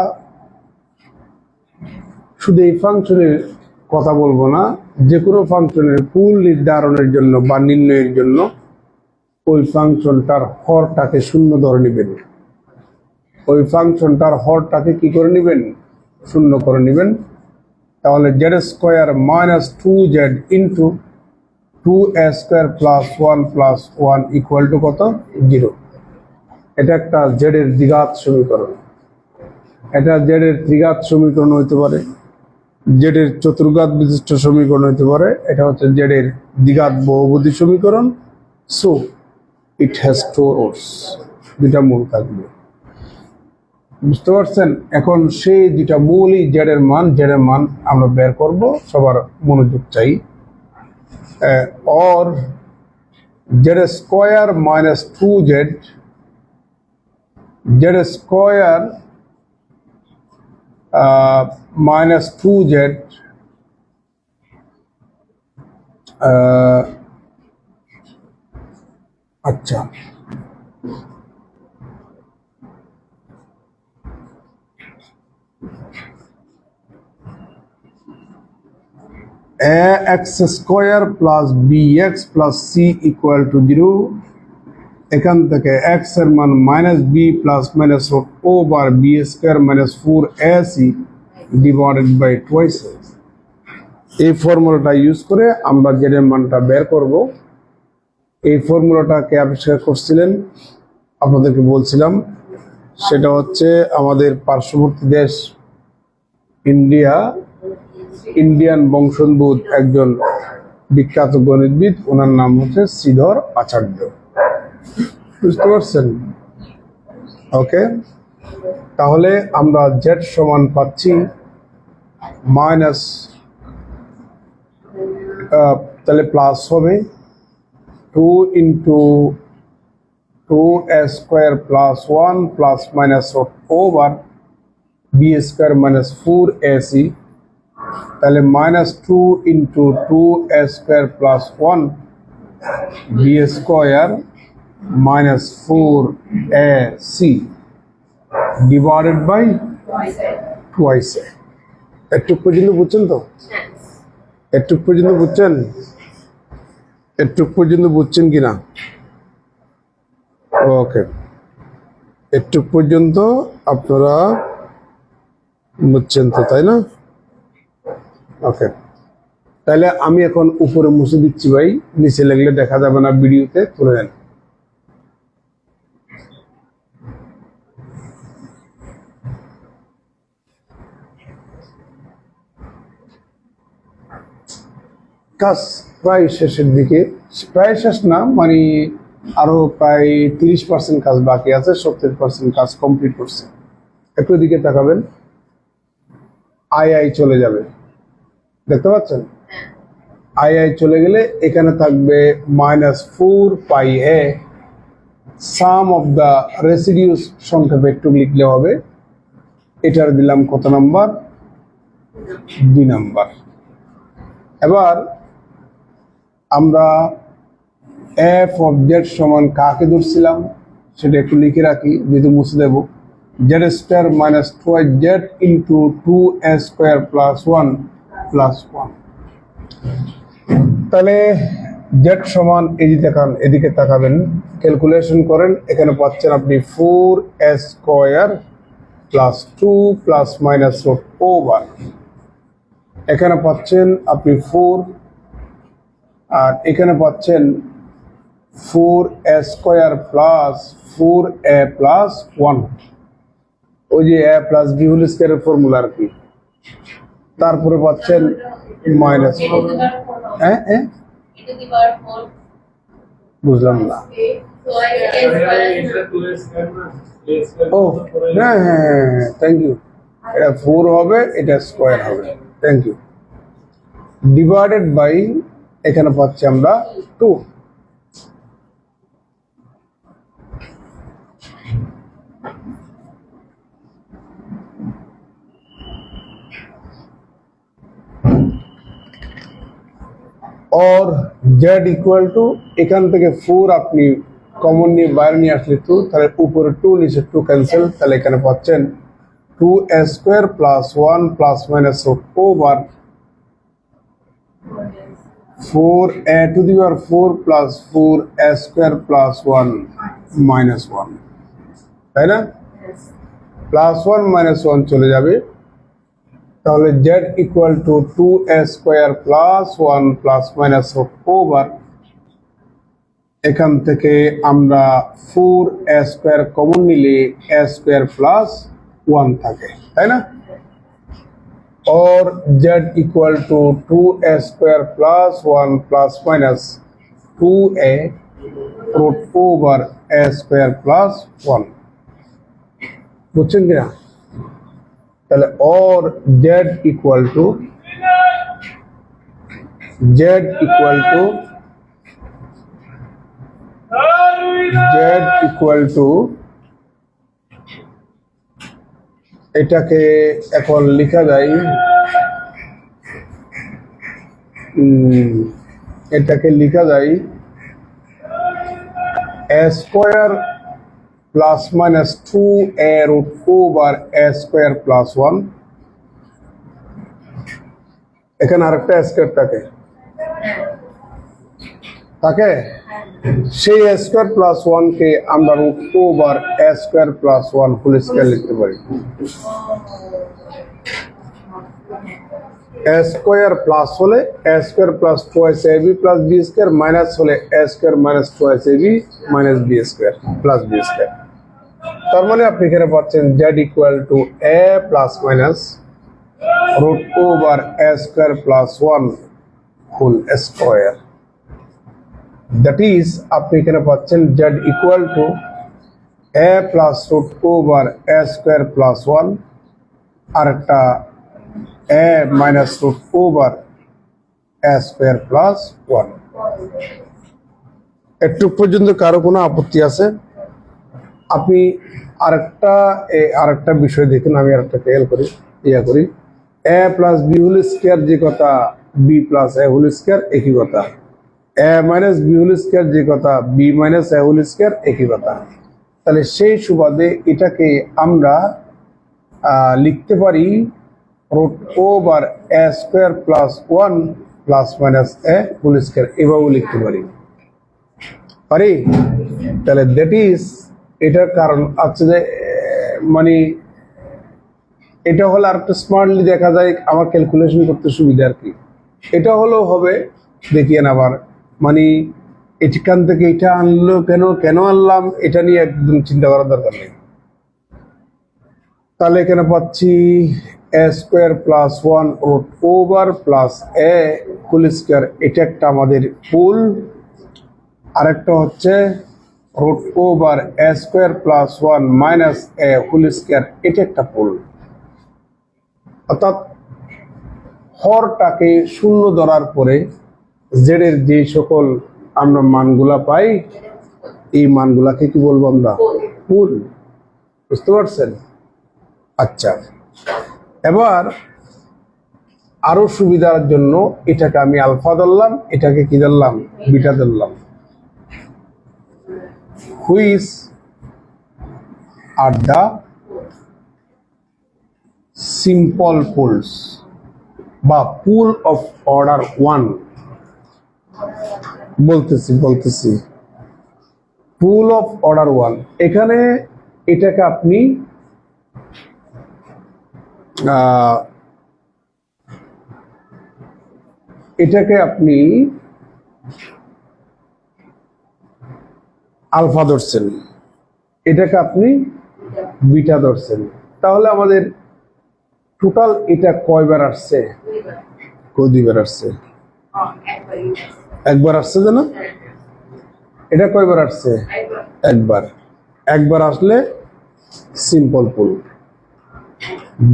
শুধু এই ফাংশনের কথা বলবো না, যে কোনো ফাংশনের পুল নির্ধারণের জন্য বা নির্ণয়ের জন্য ওই ফাংশনটার হরটাকে শূন্য ধরে নেবেন। ওই ফাংশনটার হরটাকে কি করে নেবেন? শূন্য করে নেবেন। তাহলে Z square minus 2z into 2a square plus 1 plus 1 equal to কত? 0। এটা একটা জেডের দ্বিঘাত সমীকরণ। এটা জেডের ত্রিঘাত সমীকরণ হইতে পারে, জেডের চতুর্ঘাত বিশিষ্ট সমীকরণ হইতে পারে। এটা হচ্ছে জেডের দ্বিঘাত বহুপদী সমীকরণ। So it has to roots, দুটা মূল থাকবে। বুঝতে পারছেন? এখন সেই দুটা মূলই জেডের মান আমরা বের করব। সবার মনোযোগ চাই। or z square minus 2z square minus 2z আচ্ছা, ax square plus bx plus c equal to 0। এখান থেকে x এর মান minus B plus minus root over B square minus 4ac divided by twice. এই ফর্মুলাটা ইউজ করে আমরা জেড এর মানটা বের করব। এই ফর্মুলাটা কে আবিষ্কার করছিলেন আপনাদেরকে বলছিলাম, সেটা হচ্ছে আমাদের পার্শ্ববর্তী দেশ ইন্ডিয়া, ইন্ডিয়ান বংশোদ্ভূত একজন বিখ্যাত গণিতবিদ, ওনার নাম হচ্ছে শ্রীধর আচার্য। বুঝতে পারছেন? ওকে, তাহলে আমরা জেড সমান পাচ্ছি মাইনাস, তাহলে প্লাস হবে 2 into 2a square plus 1 plus minus root over B square minus 4ac। তাহলে minus 2 into 2a square plus 1 B square minus 4ac divided by twice. একটু পর্যন্ত বুঝছেন তো? একটু পর্যন্ত বুঝছেন? একটু পর্যন্ত বুঝছেন কিনা? ওকে, একটু পর্যন্ত আপনারা বুঝছেন তো, তাই না? ওকে, তাহলে আমি এখন উপরে মুছে দিচ্ছি ভাই, নিচে লাগলে দেখা যাবে না, ভিডিওতে তুলে দেন। কাজ প্রায় শেষের দিকে, প্রায় শেষ না, মানে আরো প্রায় 30% কাজ বাকি আছে, 70% কাজ কমপ্লিট করছে। একটু দিকে তাকাবেন, আই চলে যাবে, দেখতে পাচ্ছেন? আই চলে গেলে এখানে থাকবে -4πa, some of the residues সংক্ষেপে একটু লিখলে হবে। এটার দিলাম কত নাম্বার? 2 নাম্বার। এবার আমরা এফ অফ জেড সমান কাকে ধরছিলাম সেটা একটু লিখে রাখি, যেহেতু মুছে দেব। Z square minus 2z into 2a square plus 1 plus 1। তাহলে জেড সমান এদিকে তাকাবেন, ক্যালকুলেশন করেন। এখানে পাচ্ছেন আপনি 4a square plus 2 plus minus root over, এখানে পাচ্ছেন আপনি 4, আর এখানে পাচ্ছেন 4a square plus 4a plus 1, ওই যে a প্লাস বি হোল স্কোয়ারের ফর্মুলা আর কি। তারপরে পাচ্ছেন মাইনাস, হ্যাঁ বুঝলাম না। ও হ্যাঁ হ্যাঁ, থ্যাংক ইউ। এটা 4 হবে, এটা স্কোয়ার হবে, থ্যাংক ইউ। ডিভাইডেড বাই এখানে পাচ্ছি আমরা 2। और z ইকুয়াল টু, এখান থেকে 4 আপনি কমন নিয়ে বাইরে নিয়ে আসলে 2, তাহলে উপরে 2 নিচে 2 ক্যান্সেল, তাহলে এখানে পাচ্ছেন 2a square plus 1 plus minus root over 4a to the power 4 plus 4a square plus 1 minus 1, তাই না? প্লাস 1 মাইনাস 1 চলে যাবে, তাহলে z equal to 2a square plus 1 plus minus root over, এখান থেকে আমরা 4a স্কোয়ার কমন নিলে a স্কোয়ার প্লাস 1 থাকে, তাই না? और z equal to 2a square plus 1 plus minus 2a root over a square plus 1, बुझছেন কিনা? তাহলে और z इक्वल टू এটাকে এখন লেখা যায়, এটাকে লেখা যায় a square plus minus 2a root over a square plus 1। এখানে আরেকটা স্কোয়ার থাকে, সেই a স্কোয়ার প্লাস 1 কে আমরা root over a square plus 1 whole square লিখতে পারি। a স্কোয়ার প্লাস হলে a square plus 2ab plus b square, minus হলে a square minus 2ab minus b square plus b square. তার মানে আপনি এখানে পাচ্ছেন z equal to a plus minus root over a square plus 1 whole square. That is আপনি এখানে পাচ্ছেন z equal to a plus root over a square plus 1 আর একটা a minus root over a square plus 1। একটু পর্যন্ত কারো কোনো আপত্তি আছে? আপনি আরেকটা বিষয় দেখুন, আমি আরেকটা খেয়াল করি, a plus B whole square যে কথা, b plus a whole square একই কথা, a minus B whole square যে কথা, b minus a whole square একই কথা। তাহলে সেই সুবাদে এটাকে আমরা লিখতে পারি root over a square plus 1 plus minus a whole square, এভাবেও লিখতে পারি। তাহলে দ্যাট ইজ, এটার কারণ আছে যে মানে এটা হলে আরেকটা স্মার্টলি দেখা যায়, আমার ক্যালকুলেশন করতে সুবিধা আর কি। এটা হলেও হবে, দেখিয়েন আবার, মানে এখান থেকে এটা আনলো কেন আনলাম এটা নিয়ে একদম চিন্তা করার দরকার নেই। তাহলে এখানে পাচ্ছি a square plus one root over plus A whole square, এটা একটা আমাদের পুল। আরেকটা হচ্ছে রুট ওভার এ স্কোয়ার প্লাস ওয়ান মাইনাস এ হোল স্কোয়ার, এটা একটা পুল। অর্থাৎ হরটাকে শূন্য ধরার পরে জেডের যে সকল আমরা মানগুলা পাই, এই মানগুলাকে কি বলবো আমরা? পুল। বুঝতে পারছেন? আচ্ছা, এবার আরো সুবিধার জন্য এটাকে আমি আলফা ধরলাম, এটাকে কি ধরলাম? বিটা ধরলাম। Which are the simple pools বা পুল অফ অর্ডার ওয়ান। বলতেছি পুল অফ অর্ডার ওয়ান। এখানে এটাকে আপনি আলফা ধরছেন, এটাকে আপনি বিটা ধরছেন। তাহলে আমাদের টোটাল এটা কয়বার আসছে? দুইবার আসছে। একবার আসছে জানো? এটা কয়বার আসছে? একবার। একবার আসলে সিম্পল পুল,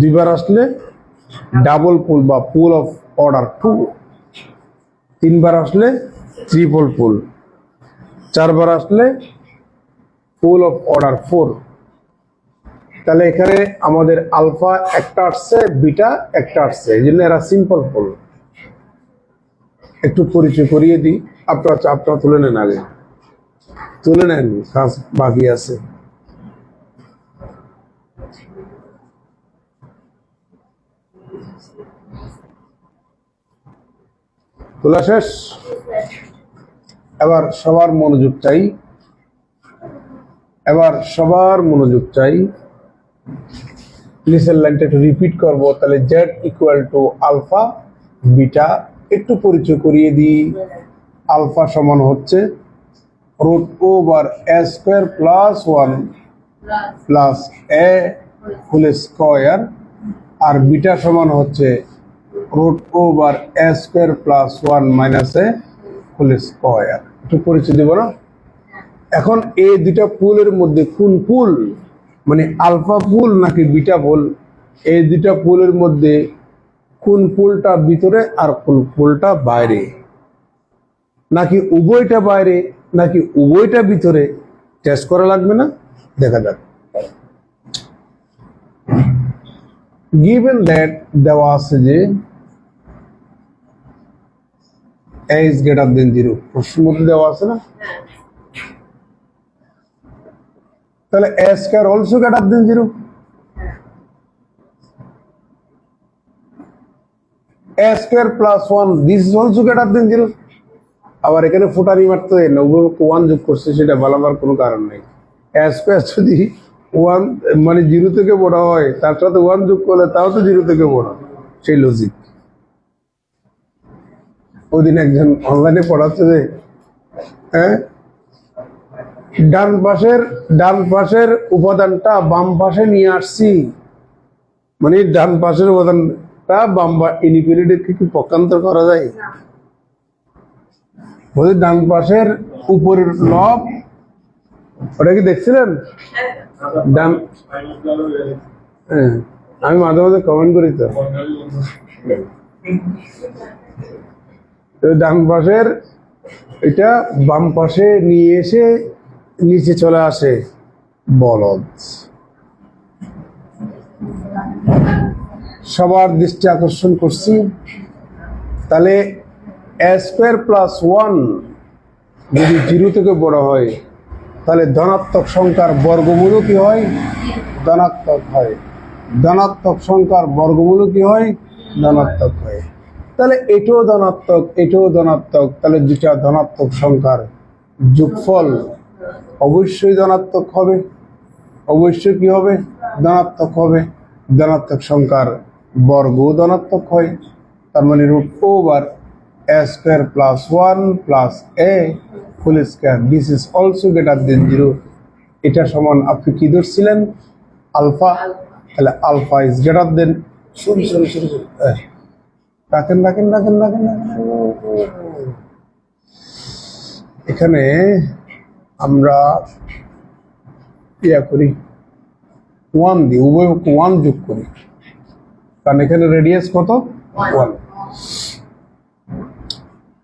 দুইবার আসলে ডাবল পুল বা পুল অফ অর্ডার টু, তিনবার আসলে ট্রিপল পুল, চারবার আসলে পুল অফ অর্ডার ফোর। তাহলে এখানে আমাদের আলফা একটা আসছে, বিটা একটা আসছে, এই জন্য এরা সিম্পল পুল। একটু পরিচয় করিয়ে দিই, আপনারা তুলে নেন, আগে তুলে নেন, কাজ বাকি আছে। তোলা শেষ? এবার সবার মনোযোগ চাই। নিচের লাইনটা একটু রিপিট করবো। তাহলে Z equal to alpha beta, একটু পরিচয় করিয়ে দিই। আলফা সমান হচ্ছে রুট ওভার এ স্কোয়ার প্লাস ওয়ান প্লাস এ হোল স্কোয়ার, আর বিটা সমান হচ্ছে রুট ওভার এ স্কোয়ার প্লাস ওয়ান মাইনাস এ হোল স্কোয়ার। একটু পরিচয় দেব না? এখন এই দুটা পুলের মধ্যে কোন পুল, মানে আলফা পুল নাকি বিটা পুল, এই দুটা পুলের মধ্যে কোন পুলটা ভিতরে আর কোন পুলটা বাইরে, নাকি উভয়টা বাইরে নাকি উভয়টা ভিতরে, টেস্ট করা লাগবে না? দেখা যাক। গিভেন দ্যাট দেওয়া আছে যে a is greater than 0, প্রশ্নের মধ্যে দেওয়া আছে না? তাহলে a square also greater than 0, a square plus 1 this is also greater than 0। আবার এখানে ফুটানি মারতে ওয়ান যোগ করছে, সেটা বলার কোনো কারণ নেই। a square যদি 1 মানে 0 থেকে বড় হয়, তার সাথে 1 যোগ করলে তাও তো 0 থেকে বড়, সেই লজিক। ওদিন একজন অনলাইনে পড়াচ্ছে যে ডান পাশের উপাদানটা বাম পাশে নিয়ে আসছি, মানে ডান পাশের উপাদানটা বাম ইনফিনিটিকে কি পক্ষান্তর করা যায়? বলছি ডান পাশের উপরের লব, ওটা কি দেখছিলেন? ডান, আমি মাঝে মাঝে কমেন্ট করি তো। ডান পাশের এটা বাম পাশে নিয়ে এসে নিচে চলে আসে বলদ। সবার দৃষ্টি আকর্ষণ করছি। তাহলে এ স্কোয়ার প্লাস ওয়ান যদি 0 থেকে বড় হয়, তাহলে ধনাত্মক সংখ্যার বর্গমূলও কি হয়? ধনাত্মক হয়। ধনাত্মক সংখ্যার বর্গমূলও কি হয়? ধনাত্মক হয়। তাহলে এটাও ধনাত্মক, এটাও ধনাত্মক, তাহলে দুটা ধনাত্মক সংখ্যার যোগফল অবশ্যই ধনাত্মক হবে। অবশ্যই কি হবে? ধনাত্মক হবে। ধনাত্মক সংখ্যার বর্গও ধনাত্মক হয়। তার মানে root over A square plus one plus A whole square, this is also greater than 0। এটা সমান আপনি কি ধরছিলেন? আলফা। তাহলে alpha is greater than sorry রাখেন এখানে আমরা ইয়া করি 1 দিই, উভয়কে 1 যোগ করি, কারণ এখানে রেডিয়াস কত 1,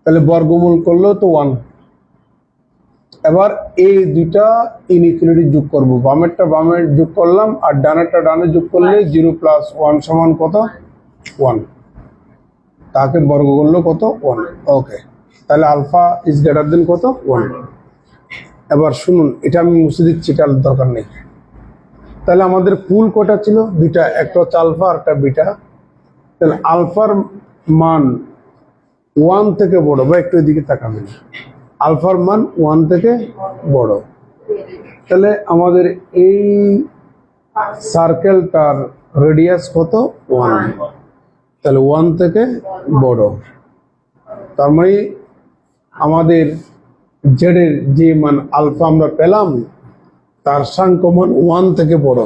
তাহলে বর্গমূল করলেও তো 1। এবার এই দুইটা ইনইকুয়ালিটি যোগ করব, বামেরটা বামে যোগ করলাম আর ডানেরটা ডানে যোগ করলে 0 + 1 সমান কত 1, তাকে বর্গ করলে কত 1। ওকে, তাহলে আলফা ইজ গ্রেটার দেন কত 1। এবার শুনুন, এটা আমি মুছে দিচ্ছি, এটার দরকার নেই। তাহলে আমাদের পুল কটা ছিল দুইটা, একটা হচ্ছে আলফা আর একটা বিটা। তাহলে আলফার মান 1 থেকে বড়, বা একটু এদিকে তাকাবেন, আলফার মান 1 থেকে বড়। তাহলে আমাদের এই সার্কেলটার রেডিয়াস কত 1, তাহলে 1 থেকে বড়। তার মানে আমাদের জেড এর যে মান আলফা আমরা পেলাম তার সাংখ্যমান 1 থেকে বড়।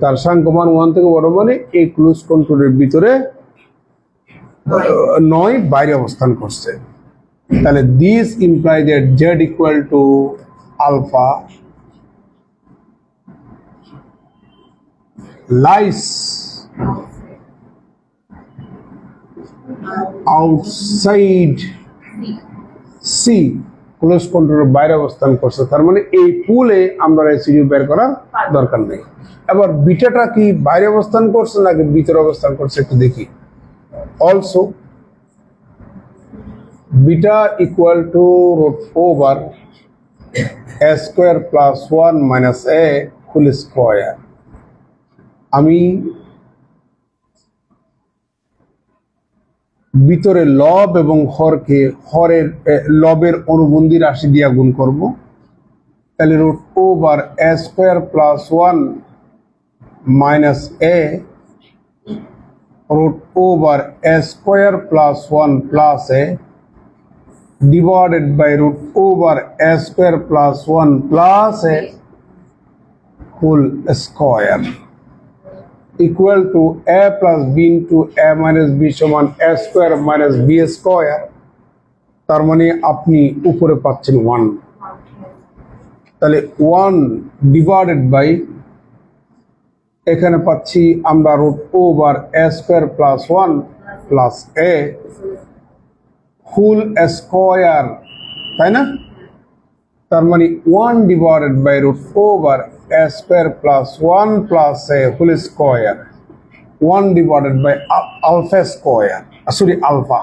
তার সাংখ্যমান 1 থেকে বড় মানে এই ক্লোজ কন্ট্রোলের ভিতরে নয়, বাইরে অবস্থান করছে। তাহলে this imply that Z equal to alpha lies outside C, close কন্ট্রোলের বাইরে অবস্থান করছে। তার মানে এই পুলে আমরা রেসিডিউ বের করার দরকার নেই। এবার বিটাটা কি বাইরে অবস্থান করছে নাকি ভিতরে অবস্থান করছে একটু দেখি। Also beta equal to root over a square plus 1 minus a whole square. আমি ভিতরে লব এবং হরকে লবের অনুবন্ধী রাশি দিয়ে গুণ করব। তাহলে root over a square plus 1 minus a root over a square plus 1 plus a divided by root over a square plus 1 plus a whole square equal to a plus b into a minus b সমান a square minus b square। তার মানে আপনি উপরে পাচ্ছেন 1, তাহলে 1 ডিভাইডেড বাই এখানে পাচ্ছি আমরা root over a square plus 1 plus a whole square, তাই না? তার মানে 1 divided by root over a square plus 1 plus a whole square, 1 divided by alpha square, sorry alpha,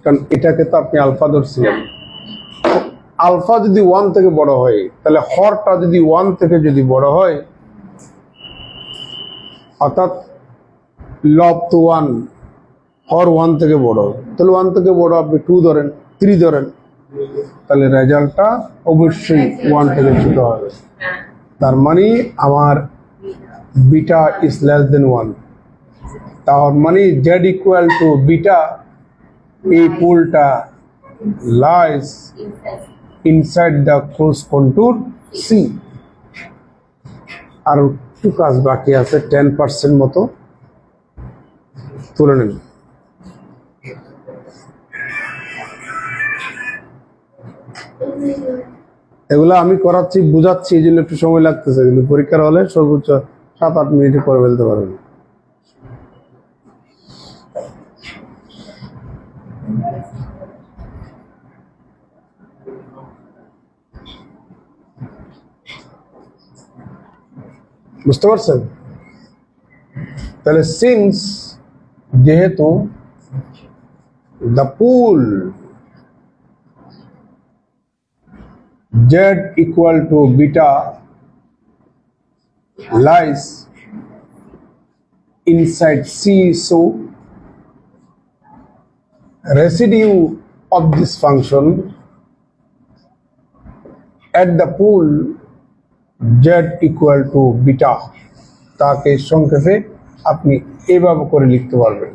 কারণ এটাকে তো আপনি আলফা ধরছিলেন। আলফা যদি 1 থেকে বড় হয় তাহলে হরটা যদি 1 থেকে যদি বড় হয়, অর্থাৎ লব তো 1, হর 1 থেকে বড়, তাহলে 1 থেকে বড় আপনি 2 ধরেন, 3 ধরেন, তাহলে রেজাল্টটা অবশ্যই 1 থেকে ছোট হবে। তার মানে আমার বিটা ইজ লেস দেন 1। তার মানে জেড ইকুয়াল টু বিটা, এই পুলটা lies inside the close control C. আর একটু কাজ বাকি আছে, 10% মতো তুলে নেন। এগুলো আমি করাচ্ছি, বুঝাচ্ছি, এই জন্য একটু সময় লাগতেছে, কিন্তু পরীক্ষার হলে সর্বোচ্চ 7-8 মিনিটে করে ফেলতে পারবেন। বুঝতে পারছেন? তাহলে সিন্স যেহেতু the pool z equal to beta lies inside C, so residue of this function at the pool z equal to beta, তাকে সংক্ষেপে আপনি এইভাবে করে লিখতে পারবেন।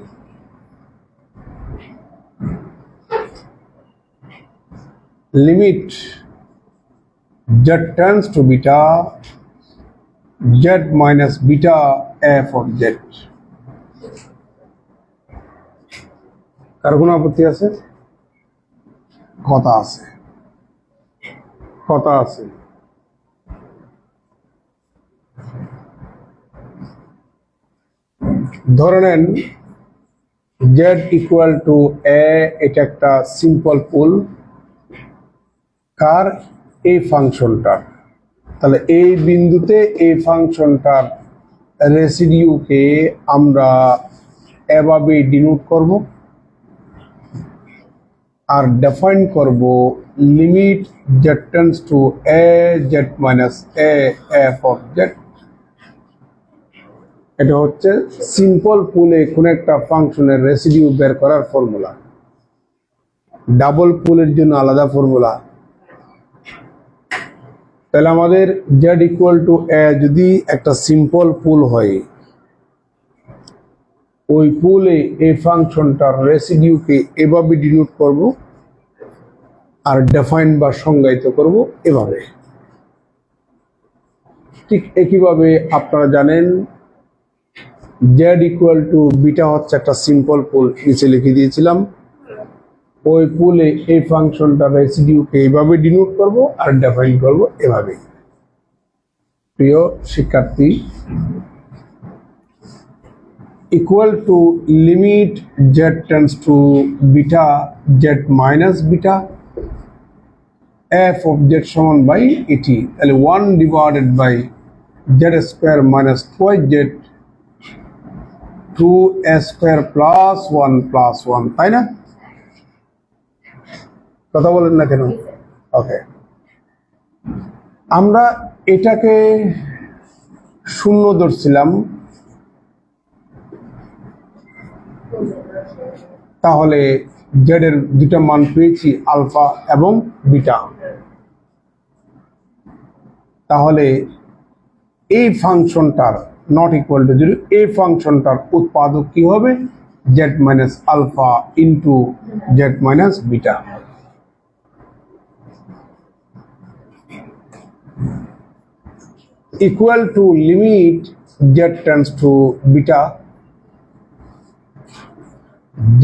Limit z tends to beta z minus beta f of z। কার কোনো আপত্তি আছে? কথা আছে, কথা আছে। ধরে নেন z ইকুয়াল টু a, এটা একটা সিম্পল পুল কার, এই ফাংশনটার। তাহলে এই বিন্দুতে এই ফাংশনটার রেসিডিউকে আমরা এভাবে ডিনোট করব আর ডিফাইন করব limit z tends two a z minus a f of z। এটা হচ্ছে সিম্পল পুলে কোন একটা ফাংশনের রেসিডিউ বের করার ফর্মুলা। ডাবল পুলের জন্য আলাদা ফর্মুলা। তাহলে আমাদের z ইকুয়াল টু a যদি একটা সিম্পল পুল হয়, ওই পুলে এই ফাংশনটার রেসিডিউকে এভাবে ডিনোট করব আর ডিফাইন বা সংজ্ঞায়িত করব এভাবে। ঠিক একইভাবে আপনারা জানেন z ইকুয়াল টু বিটা হচ্ছে একটা সিম্পল পুল, নিচে লিখে দিয়েছিলাম। ওই পুলে এই ফাংশনটার রেসিডিউকে এইভাবে ডিনোট করব আর ডিফাইন করব এভাবে। প্রিয় শিক্ষার্থী, equal to limit z tends to beta z minus beta f of z সমান বাই এটি। তাহলে 1 divided by z square minus 2z 2a square plus 1 plus 1, তাই না? কথা বলেন না কেন? ওকে, আমরা এটাকে শূন্য ধরছিলাম, তাহলে z এর দুটা মান পেয়েছি আলফা এবং বিটা। তাহলে এই ফাংশনটার নট ইকুয়াল টু 0, এই ফাংশনটার উৎপাদক কি হবে? z minus alpha into z minus beta. Equal to limit z tends to beta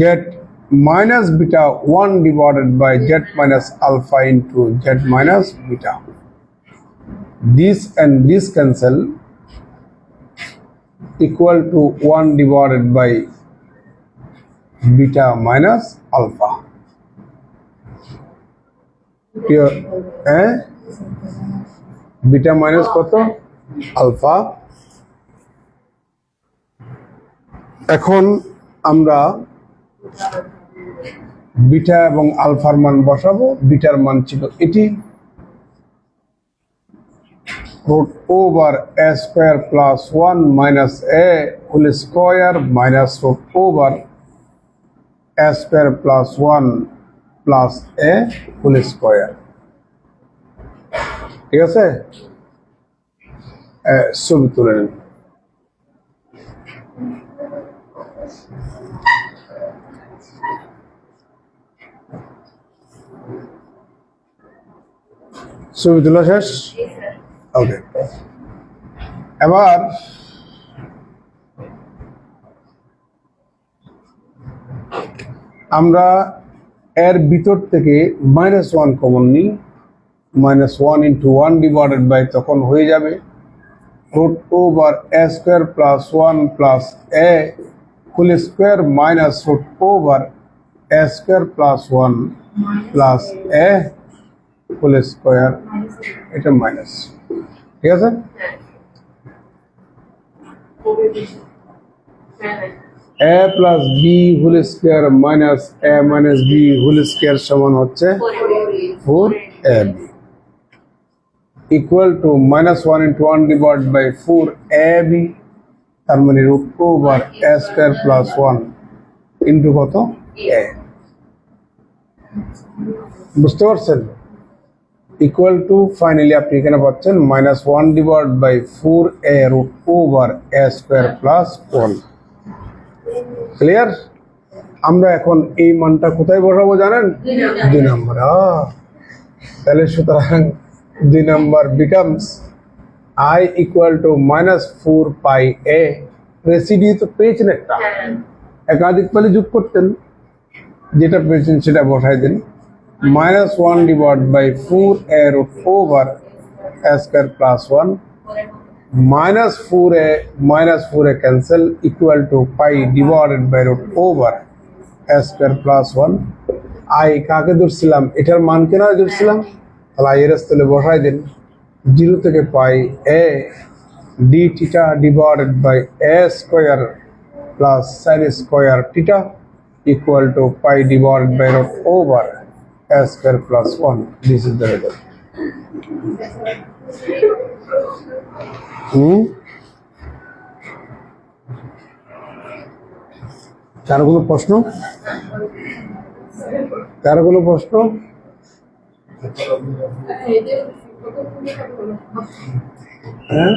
z minus beta 1 divided by z minus alpha into z minus beta. This and this cancel, equal to 1 divided by beta minus alpha. Here, beta minus কত? alpha. এখন আমরা বিটা এবং আলফার মান বসাবো। বিটার মান ছিল এটি, root over a square plus 1 minus a whole square minus root over a square plus 1 plus a whole square. ঠিক আছে, ছবি তুলে নেন। ছবি তোলা শেষ? ওকে, এবার আমরা এর ভিতর থেকে -1 কমন নিই। -1 ইন্টু 1 ডিভাইডেড বাই, তখন হয়ে যাবে root over a square plus 1 plus a whole square minus root over a square plus 1 plus a whole square, এটা মাইনাস। ঠিক আছে, a plus B whole square minus a minus B whole square সমান হচ্ছে 4ab equal to -1 into 1 divide by 4ab, তার মানে root over a square plus 1 into কত? a। বুঝতে পারছেন? ইকুয়াল টু ফাইনালি আপনি এখানে পাচ্ছেন -1 divide by 4a root over a square plus 1। Clear? আমরা এখন এই মানটা কোথায় বসাবো জানেন? 2 নম্বর। তাহলে সুতরাং 2 নম্বর becomes I equal to minus 4 pi a residue তো পেয়েছেন একটা, একাধিক পেলে যোগ করতেন, যেটা পেয়েছেন সেটা বসাই দেন। minus 1 divided by 4a root over a square plus 1 minus 4a cancel equal to pi divided by root over a square plus 1 I কাকে ধরছিলাম, এটার মানকে না ধরছিলাম, তাহলে I এর স্থলে বসাই দেন। 0 থেকে pi a d theta divided by a square plus sin square theta equal to pi divided by root over a square plus 1. This is the result. কারো কোনো প্রশ্ন? কারো কোনো প্রশ্ন? হ্যাঁ